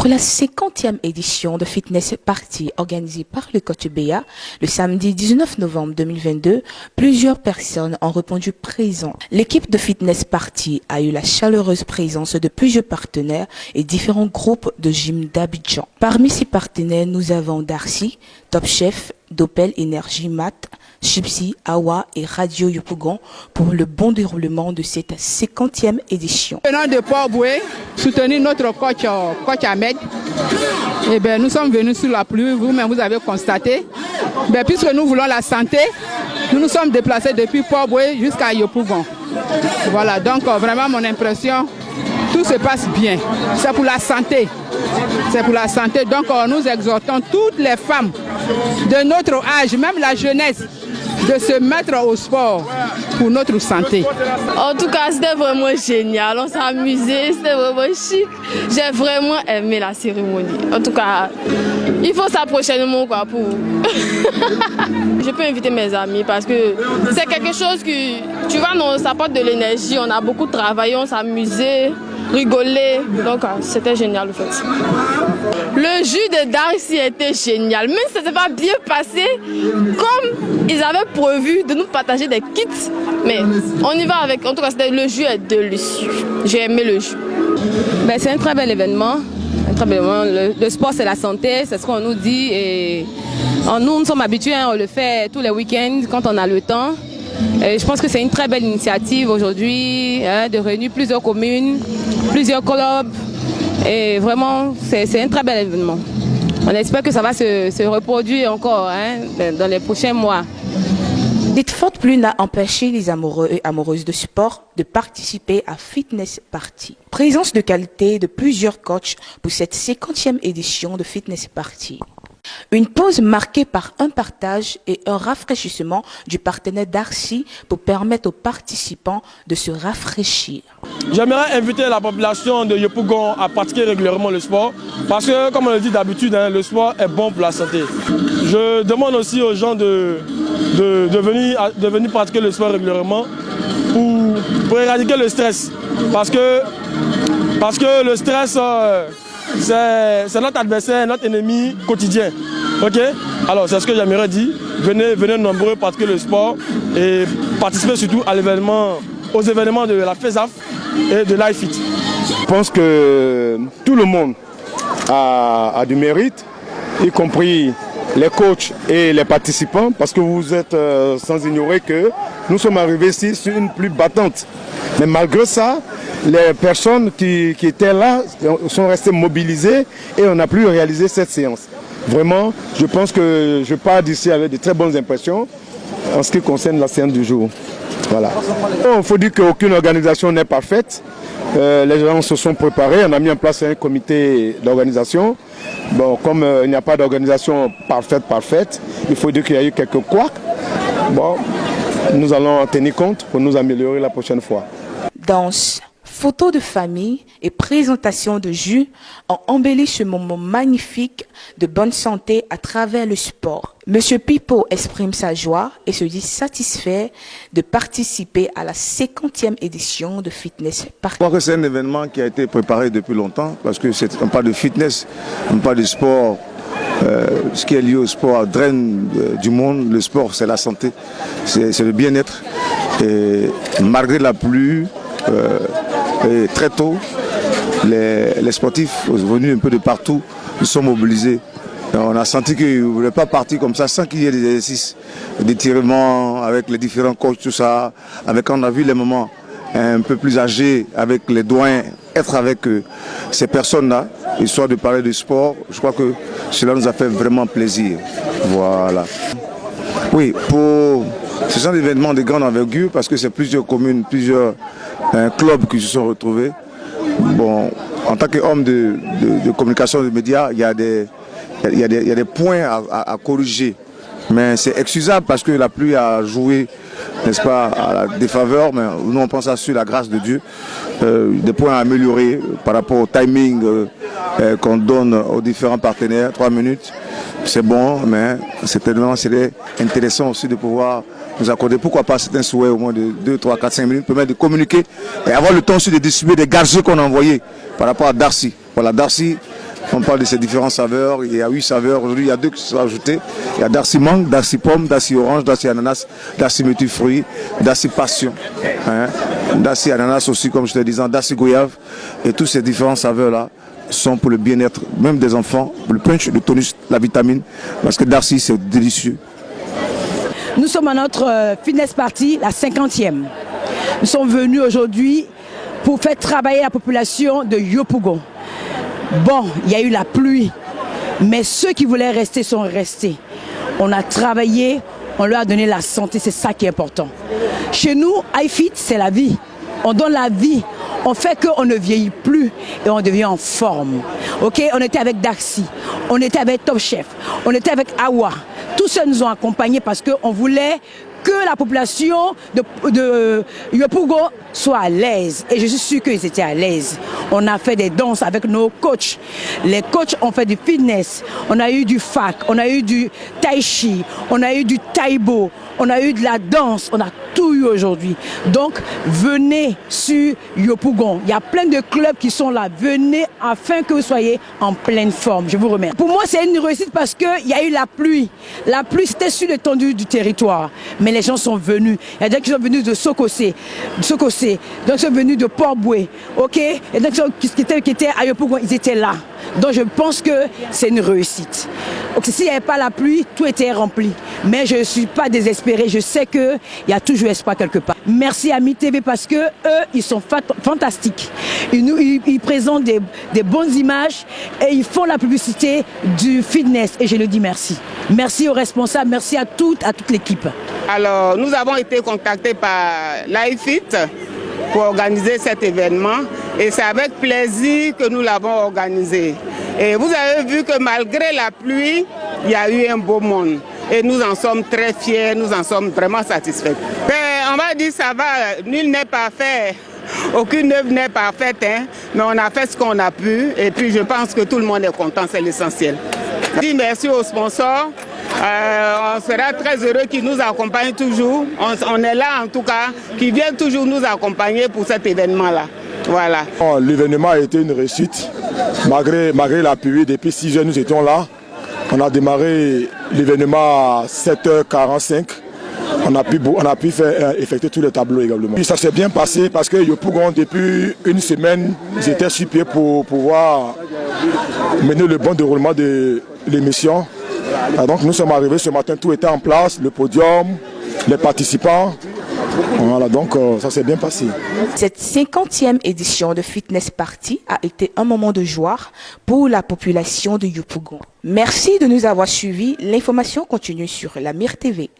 Pour la 50e édition de Fitness Party organisée par le coach Béa, le samedi 19 novembre 2022, plusieurs personnes ont répondu présent. L'équipe de Fitness Party a eu la chaleureuse présence de plusieurs partenaires et différents groupes de gym d'Abidjan. Parmi ces partenaires, nous avons Darcy, Top Chef, Doppel Energy Mat, Chipsy, Awa et Radio Yopougon pour le bon déroulement de cette 50e édition. Venant de Port-Boué, soutenir notre coach Ahmed. Et nous sommes venus sous la pluie, vous-même vous avez constaté. Puisque nous voulons la santé, nous nous sommes déplacés depuis Port-Boué jusqu'à Yopougon. Voilà, donc vraiment mon impression, tout se passe bien. C'est pour la santé. C'est pour la santé. Donc nous exhortons toutes les femmes de notre âge, même la jeunesse, de se mettre au sport pour notre santé. En tout cas, c'était vraiment génial. On s'est amusé, c'était vraiment chic. J'ai vraiment aimé la cérémonie. En tout cas, il faut ça prochainement pour... Je peux inviter mes amis parce que c'est quelque chose que, tu vois, ça apporte de l'énergie. On a beaucoup travaillé, on s'est amusé, rigolé. Donc, c'était génial, en fait. Le jus de Darcy était génial. Même si ça ne s'est pas bien passé, comme ils avaient prévu de nous partager des kits. Mais on y va avec. En tout cas, le jus est délicieux. J'ai aimé le jus. C'est un très bel événement. Le sport, c'est la santé, c'est ce qu'on nous dit. Et nous sommes habitués, on le fait tous les week-ends quand on a le temps. Et je pense que c'est une très belle initiative aujourd'hui de réunir plusieurs communes, plusieurs clubs. Et vraiment, c'est un très bel événement. On espère que ça va se reproduire encore dans les prochains mois. Cette forte pluie n'a empêché les amoureux et amoureuses de sport de participer à Fitness Party. Présence de qualité de plusieurs coachs pour cette 50e édition de Fitness Party. Une pause marquée par un partage et un rafraîchissement du partenaire Darcy pour permettre aux participants de se rafraîchir. J'aimerais inviter la population de Yopougon à pratiquer régulièrement le sport parce que, comme on le dit d'habitude, le sport est bon pour la santé. Je demande aussi aux gens de venir pratiquer le sport régulièrement pour éradiquer le stress. Parce que le stress, c'est notre adversaire, notre ennemi quotidien. Ok? Alors c'est ce que j'aimerais dire. Venez nombreux pratiquer le sport et participer surtout aux événements de la FESAF et de l'iFit. Je pense que tout le monde a du mérite, y compris les coachs et les participants, parce que vous êtes sans ignorer que nous sommes arrivés ici sur une pluie battante. Mais malgré ça, les personnes qui étaient là sont restées mobilisées et on a pu réaliser cette séance. Vraiment, je pense que je pars d'ici avec de très bonnes impressions en ce qui concerne la séance du jour. Voilà. Il faut dire qu'aucune organisation n'est parfaite. Les gens se sont préparés, on a mis en place un comité d'organisation. Bon, comme il n'y a pas d'organisation parfaite, il faut dire qu'il y a eu quelques couacs. Bon, nous allons en tenir compte pour nous améliorer la prochaine fois. Danse, photos de famille et présentation de jus ont embelli ce moment magnifique de bonne santé à travers le sport. Monsieur Pipo exprime sa joie et se dit satisfait de participer à la 50e édition de Fitness Party. Je crois que c'est un événement qui a été préparé depuis longtemps parce que on parle de fitness, on parle de sport. Ce qui est lié au sport draine du monde. Le sport, c'est la santé, c'est le bien-être. Et malgré la pluie, et très tôt, les sportifs venus un peu de partout, ils sont mobilisés. Et on a senti qu'ils ne voulaient pas partir comme ça sans qu'il y ait des exercices d'étirement avec les différents coachs, tout ça. On a vu les moments un peu plus âgés avec les doyens, être avec ces personnes-là, histoire de parler de sport. Je crois que cela nous a fait vraiment plaisir. Voilà. Oui, ce sont des événements de grande envergure parce que c'est plusieurs communes, plusieurs clubs qui se sont retrouvés. Bon, en tant qu'homme de communication de médias, il y a des points à corriger. Mais c'est excusable parce que la pluie a joué, n'est-ce pas, à la défaveur. Mais nous, on pense à sur la grâce de Dieu. Des points à améliorer par rapport au timing qu'on donne aux différents partenaires. 3 minutes, c'est bon, mais c'est intéressant aussi de pouvoir nous accorder, pourquoi pas certains souhaits au moins de 2, 3, 4, 5 minutes, permettre de communiquer et avoir le temps aussi de distribuer des gadgets qu'on a envoyés par rapport à Darcy. Voilà, Darcy On parle de ces différentes saveurs. Il y a 8 saveurs. Aujourd'hui, il y a 2 qui sont ajoutées. Il y a Darcy mangue, Darcy pomme, Darcy orange, Darcy ananas, Darcy fruits, Darcy passion. Darcy ananas aussi, comme je te disais, Darcy goyave. Et toutes ces différentes saveurs-là sont pour le bien-être, même des enfants, pour le punch, le tonus, la vitamine. Parce que Darcy, c'est délicieux. Nous sommes à notre fitness party, la 50e. Nous sommes venus aujourd'hui pour faire travailler la population de Yopougon. Bon, il y a eu la pluie, mais ceux qui voulaient rester sont restés. On a travaillé, on leur a donné la santé, c'est ça qui est important. Chez nous, iFit, c'est la vie. On donne la vie. On fait qu'on ne vieillit plus et on devient en forme. Ok, on était avec Darcy, on était avec Top Chef, on était avec Awa. Tous ceux nous ont accompagnés parce qu'on voulait que la population de Yopougon soit à l'aise. Et je suis sûre qu'ils étaient à l'aise. On a fait des danses avec nos coachs. Les coachs ont fait du fitness. On a eu du fac, on a eu du tai chi, on a eu du taïbo, on a eu de la danse, on a tout eu aujourd'hui. Donc, venez sur Yopougon. Il y a plein de clubs qui sont là. Venez afin que vous soyez en pleine forme. Je vous remercie. Pour moi, c'est une réussite parce qu'il y a eu la pluie. La pluie, c'était sur l'étendue du territoire. Mais les gens sont venus. Il y a des gens qui sont venus de Sokosé, donc ils sont venus de Port-Boué. Ok? Et donc qui étaient à Yopougon, ils étaient là. Donc je pense que c'est une réussite. Donc s'il n'y avait pas la pluie, tout était rempli. Mais je ne suis pas désespérée. Je sais qu'il y a toujours espoir quelque part. Merci à MiTV parce que eux, ils sont fantastiques. Ils présentent des bonnes images et ils font la publicité du fitness. Et je le dis merci. Merci aux responsables, merci à toute l'équipe. Alors, nous avons été contactés par l'iFit pour organiser cet événement et c'est avec plaisir que nous l'avons organisé. Et vous avez vu que malgré la pluie, il y a eu un beau monde. Et nous en sommes très fiers, nous en sommes vraiment satisfaits. On va dire ça va, nul n'est parfait, aucune œuvre n'est parfaite, hein, mais on a fait ce qu'on a pu et puis je pense que tout le monde est content, c'est l'essentiel. Merci aux sponsors. On sera très heureux qu'ils nous accompagnent toujours. On est là en tout cas, qu'ils viennent toujours nous accompagner pour cet événement-là. Voilà. L'événement a été une réussite. Malgré la pluie, depuis 6 heures nous étions là. On a démarré l'événement à 7h45. On a pu faire effectuer tous les tableaux également. Puis ça s'est bien passé parce que Yopougon, depuis une semaine, ils étaient sur pied pour pouvoir mener le bon déroulement de l'émission. Donc nous sommes arrivés ce matin, tout était en place, le podium, les participants. Voilà, donc ça s'est bien passé. Cette 50e édition de Fitness Party a été un moment de joie pour la population de Yopougon. Merci de nous avoir suivis. L'information continue sur la MIR TV.